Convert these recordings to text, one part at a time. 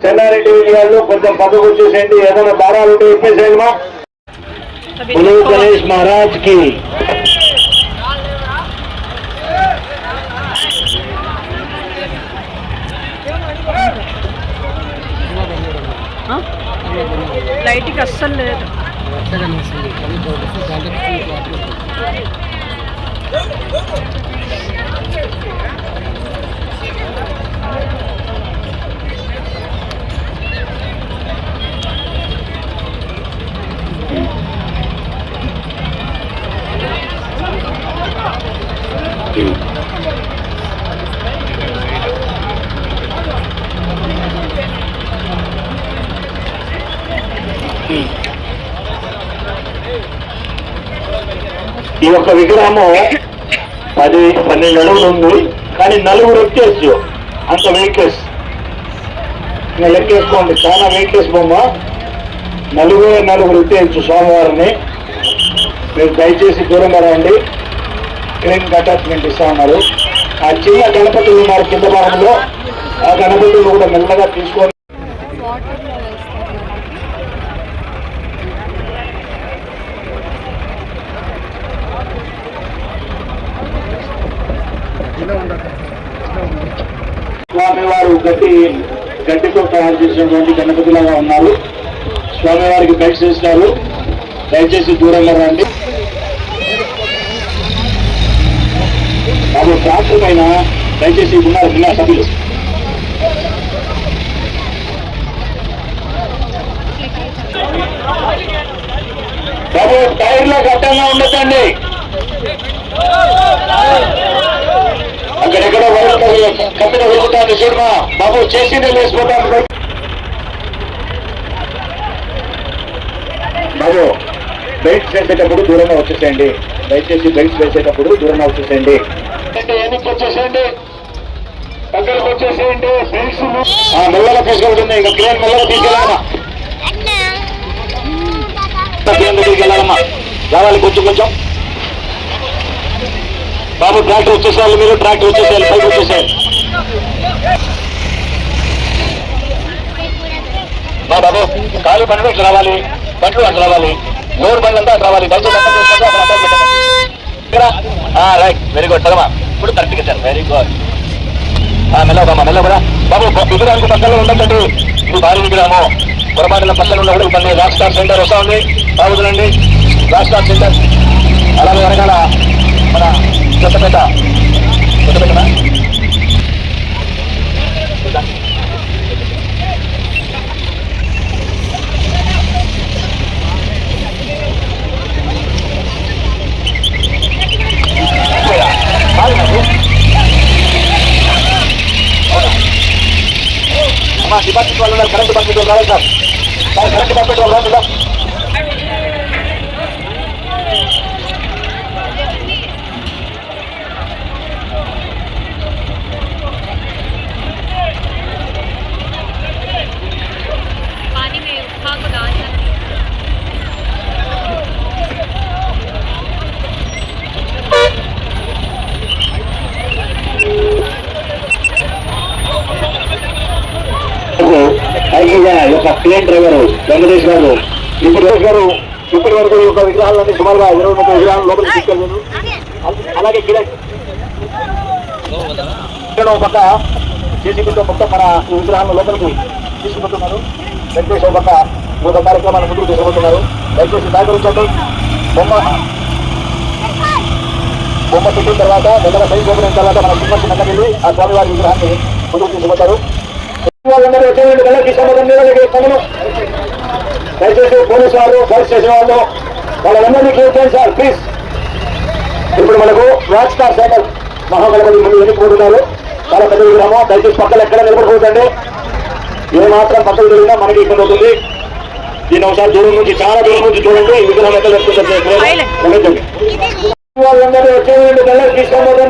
చెన్నారెడ్డి వాళ్ళు కొంచెం పక్కకు వచ్చేసేయండి, ఏదైనా భారాలు ఉంటే ఇప్పేసేయండి మా. గణేష్ మహారాజ్ కి లైట్కి అస్సలు లేదు. ఈ యొక్క విగ్రహము 10-12 అడుగులు ఉంది, కానీ నలుగురు ఎక్కేచ్చు అంత వెయిట్లెస్. ఇంకా లెక్కేసుకోండి, చాలా వెయిట్లెస్ బొమ్మ. నలుగురు ఎక్కేయచ్చు స్వామివారిని. మీరు దయచేసి దూరంగా రండి. క్రేన్ అటాచ్మెంట్ ఇస్తా ఉన్నారు. ఆ చిన్న గణపతులు ఉన్నారు కింద భాగంలో, ఆ గణపతులు కూడా మెల్లగా తీసుకొని స్వామివారు గడ్డితో తయారు చేసినటువంటి గణపతిలాగా ఉన్నారు. స్వామివారికి బెల్ట్స్ వేస్తారు. దయచేసి దూరంగా రండి. బాబు ట్రాక్టర్ పైన దయచేసి ఉన్నారు సభ్యులు. బాబు టైర్లో గడ్డంగా ఉండదండి. అక్కడెక్కడ కప్పిన వెళ్తాను చూడమా బాబు, చేసిందే వేసిపోతాను. బాబు బెల్ట్స్ వేసేటప్పుడు దూరంగా వచ్చేసేయండి. దయచేసి బెల్ట్స్ వేసేటప్పుడు దూరంగా వచ్చేసేయండి. వెనక్కి వచ్చేసేయండి, దగ్గరకు వచ్చేసేయండి. బెల్ట్స్ మెల్లగా తీసుకెళ్తుంది. ఇంకా క్రేన్ మెల్లగా తీసుకెళ్ళాలమ్మా, తీసుకెళ్ళాలమ్మా. రావాలి కొంచెం. బాబు ట్రాక్టర్ వచ్చేసేయాలి, మీరు ట్రాక్టర్ వచ్చేసేయాలి, పైకి వచ్చేసేయాలి. బాబు కాలు బండ్లు అట్లా రావాలి, బండ్లు అట్లా రావాలి, లోడ్ బండ్లు అంతా అట్లా రావాలి. Right, very good. సరమా ఇప్పుడు కరెక్ట్గా ఇచ్చారు, వెరీ గుడ్. మెల్లగా బాబు విగ్రహానికి పక్కన ఉండకండి. ఇది భారీ విగ్రహము. పొరపాటున పక్కన ఉన్నప్పుడు ఇబ్బంది. రాక్ స్టార్ సెంటర్ వస్తా ఉంది, బాగుందండి. రాక్ స్టార్ సెంటర్ అలాగే వెనకాల మన కొత్తపేట డిపార్ట్మెంట్ వాళ్ళు ఉన్నారు, కరెంట్ డిపార్ట్మెంట్ వాళ్ళు రావాలి సార్. కరెంట్ డిపార్ట్మెంట్ వాళ్ళు రాదు. యొక్క క్రేన్ డ్రైవర్ వెంకటేష్ గారు ఇప్పటి వరకు ఈ యొక్క విగ్రహాలన్నీ సుమారుగా 20-30 విగ్రహాలు లోపలికి తీసుకెళ్ళారు. అలాగే కిరణ్ ఒక పక్క జేసీబీతో మొత్తం మన ఈ విగ్రహాలను లోపలికి తీసుకుపోతున్నారు. దయచేసి ఒక కార్యక్రమాన్ని ముందుకు తీసుకుపోతున్నారు. దయచేసి సహకరించండి. బొమ్మ పెట్టిన తర్వాత మెల్లగా సైజ్ ఓపెన్ తర్వాత మన సింహర్షి వెళ్ళి ఆ స్వామివారి విగ్రహాన్ని ముందుకు తీసుకుపోతారు. వాళ్ళందరూ వచ్చేయండి. వెళ్ళకి సమయం దయచేసి పోలీసు వాళ్ళు ఫైర్ స్టేషన్ వాళ్ళు వాళ్ళందరినీ క్లియర్ చేయండి సార్ ప్లీజ్. ఇప్పుడు మనకు వాచ్ స్టార్ సైకిల్ మహాగణపతి ముందు ఎన్నికబోతున్నారు. చాలా పెద్ద విగ్రహం. దయచేసి పక్కన ఎక్కడ నిలబడిపోతండి. ఏ మాత్రం పక్కకు జరిగినా మనకి ఇబ్బంది అవుతుంది. దీని ఒకసారి దూరం నుంచి చాలా దూరం నుంచి చూడండి. ఈ విగ్రహం ఎక్కడ గమనించండి. వాళ్ళందరూ వచ్చేయండి. వెళ్ళకి సమయం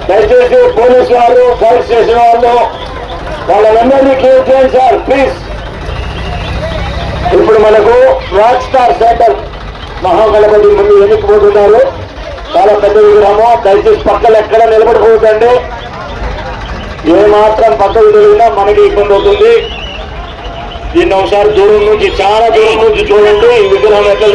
దయచేసి పోలీసు వాళ్ళు ఫైర్ స్టేషన్ వాళ్ళు వాళ్ళందరినీ క్లియర్ చేయండి సార్ ప్లీజ్. ఇప్పుడు మనకు వాచ్ స్టార్ సైకిల్ మహాగణపతి ముందు ఎన్నికబోతున్నారు. చాలా పెద్ద విగ్రహము. దయచేసి పక్కన ఎక్కడ నిలబడిపోతండి. ఏ మాత్రం పక్కకు జరిగినా మనకి ఇబ్బంది అవుతుంది. దీన్ని ఒకసారి దూరం నుంచి చాలా దూరం నుంచి చూడండి. ఈ విగ్రహం ఎక్కడ